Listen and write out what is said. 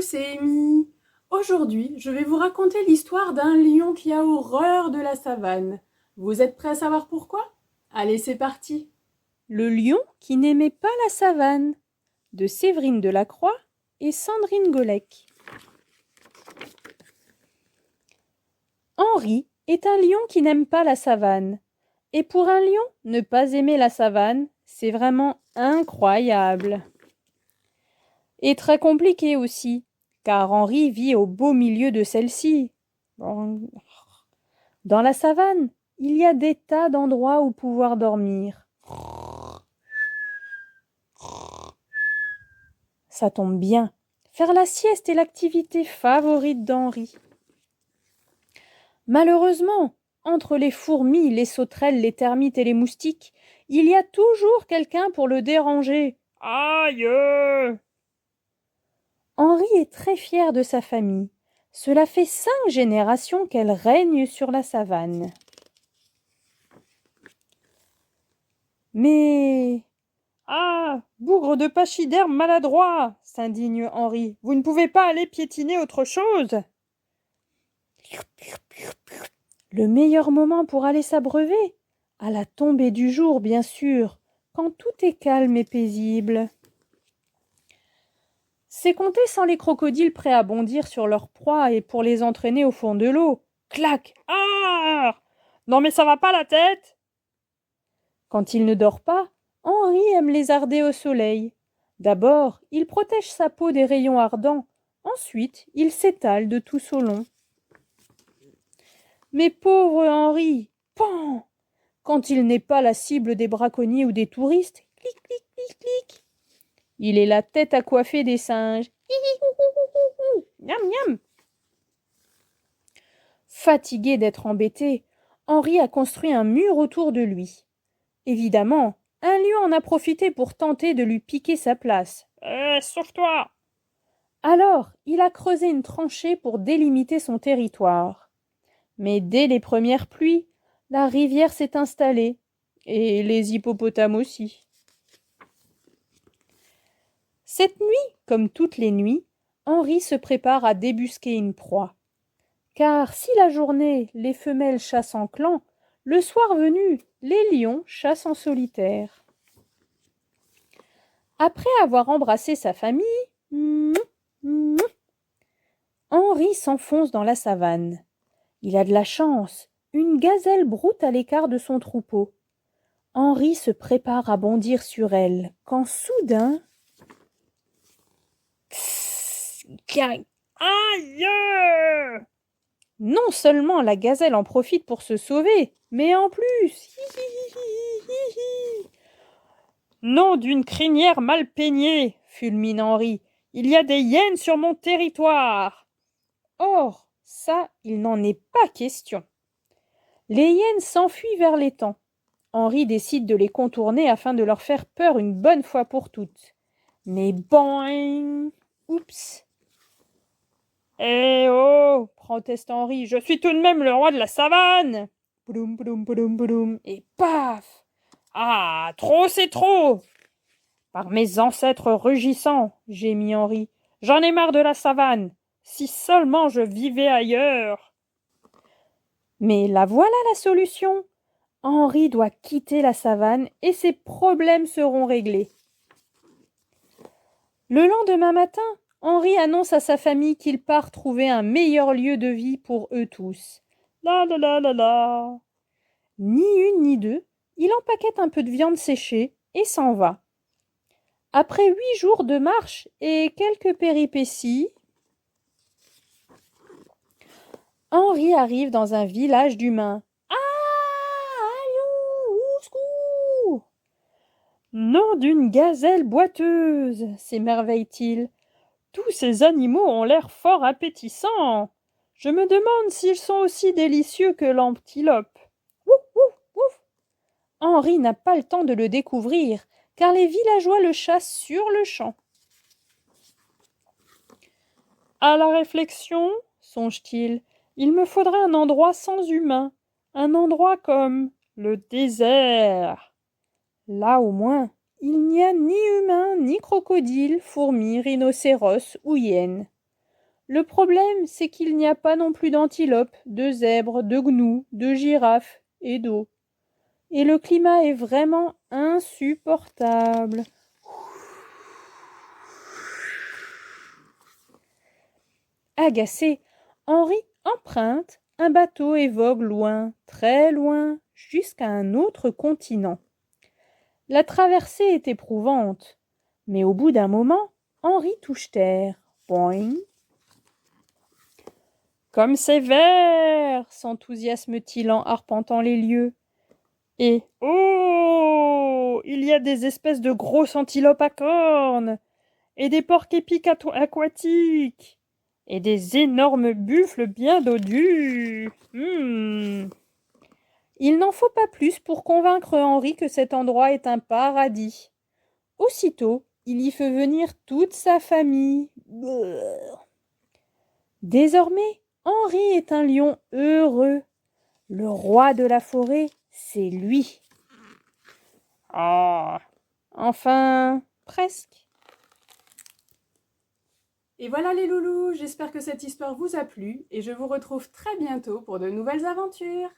c'est Amy. Aujourd'hui, je vais vous raconter l'histoire d'un lion qui a horreur de la savane. Vous êtes prêts à savoir pourquoi? Allez, c'est parti. Le lion qui n'aimait pas la savane, de Séverine Delacroix et Sandrine Golec. Henri est un lion qui n'aime pas la savane. Et pour un lion, ne pas aimer la savane, c'est vraiment incroyable. Et très compliqué aussi, car Henri vit au beau milieu de celle-ci. Dans la savane, il y a des tas d'endroits où pouvoir dormir. Ça tombe bien. Faire la sieste est l'activité favorite d'Henri. Malheureusement, entre les fourmis, les sauterelles, les termites et les moustiques, il y a toujours quelqu'un pour le déranger. Aïe! Henri est très fier de sa famille. Cela fait 5 générations qu'elle règne sur la savane. Mais... Ah, bougre de pachyderme maladroit, s'indigne Henri. Vous ne pouvez pas aller piétiner autre chose? Le meilleur moment pour aller s'abreuver? À la tombée du jour, bien sûr, quand tout est calme et paisible. C'est compter sans les crocodiles prêts à bondir sur leur proie et pour les entraîner au fond de l'eau. Clac! Ah! Non mais ça va pas la tête? Quand il ne dort pas, Henri aime lézarder au soleil. D'abord, il protège sa peau des rayons ardents. Ensuite, il s'étale de tout son long. Mais pauvre Henri, pan! Quand il n'est pas la cible des braconniers ou des touristes, clic, clic, clic, clic. Il est la tête à coiffer des singes. Miam, miam. Fatigué d'être embêté, Henri a construit un mur autour de lui. Évidemment, un lion en a profité pour tenter de lui piquer sa place. Sauve-toi! Alors, il a creusé une tranchée pour délimiter son territoire. Mais dès les premières pluies, la rivière s'est installée, et les hippopotames aussi. Cette nuit, comme toutes les nuits, Henri se prépare à débusquer une proie. Car si la journée, les femelles chassent en clan, le soir venu, les lions chassent en solitaire. Après avoir embrassé sa famille, Henri s'enfonce dans la savane. Il a de la chance. Une gazelle broute à l'écart de son troupeau. Henri se prépare à bondir sur elle, quand soudain... Aïe! Non seulement la gazelle en profite pour se sauver, mais en plus... Nom d'une crinière mal peignée, fulmine Henri. Il y a des hyènes sur mon territoire. Or, ça, il n'en est pas question. Les hyènes s'enfuient vers l'étang. Henri décide de les contourner afin de leur faire peur une bonne fois pour toutes. Mais boing! Oups! Eh oh! Proteste Henri. Je suis tout de même le roi de la savane! Boum, boum, boum, boum. Et paf! Ah! Trop, c'est trop! Par mes ancêtres rugissants, gémit Henri. J'en ai marre de la savane. Si seulement je vivais ailleurs! Mais la voilà la solution. Henri doit quitter la savane et ses problèmes seront réglés. Le lendemain matin, Henri annonce à sa famille qu'il part trouver un meilleur lieu de vie pour eux tous. La la la la la. Ni une ni deux, il empaquette un peu de viande séchée et s'en va. Après 8 jours de marche et quelques péripéties, Henri arrive dans un village d'humains. Nom d'une gazelle boiteuse, s'émerveille-t-il. Tous ces animaux ont l'air fort appétissants. Je me demande s'ils sont aussi délicieux que l'antilope. Ouf, ouf, ouf. Henri n'a pas le temps de le découvrir, car les villageois le chassent sur le champ. À la réflexion, songe-t-il, il me faudrait un endroit sans humains, un endroit comme le désert. Là au moins, il n'y a ni humains, ni crocodiles, fourmis, rhinocéros ou hyènes. Le problème, c'est qu'il n'y a pas non plus d'antilopes, de zèbres, de gnous, de girafes et d'eau. Et le climat est vraiment insupportable. Agacé, Henri emprunte un bateau et vogue loin, très loin, jusqu'à un autre continent. La traversée est éprouvante, mais au bout d'un moment, Henri touche terre. Boing. Comme c'est vert, s'enthousiasme-t-il en arpentant les lieux. Et oh, il y a des espèces de grosses antilopes à cornes, et des porcs-épics aquatiques, et des énormes buffles bien dodus. Il n'en faut pas plus pour convaincre Henri que cet endroit est un paradis. Aussitôt, il y fait venir toute sa famille. Désormais, Henri est un lion heureux. Le roi de la forêt, c'est lui. Ah, enfin, presque. Et voilà les loulous, j'espère que cette histoire vous a plu et je vous retrouve très bientôt pour de nouvelles aventures.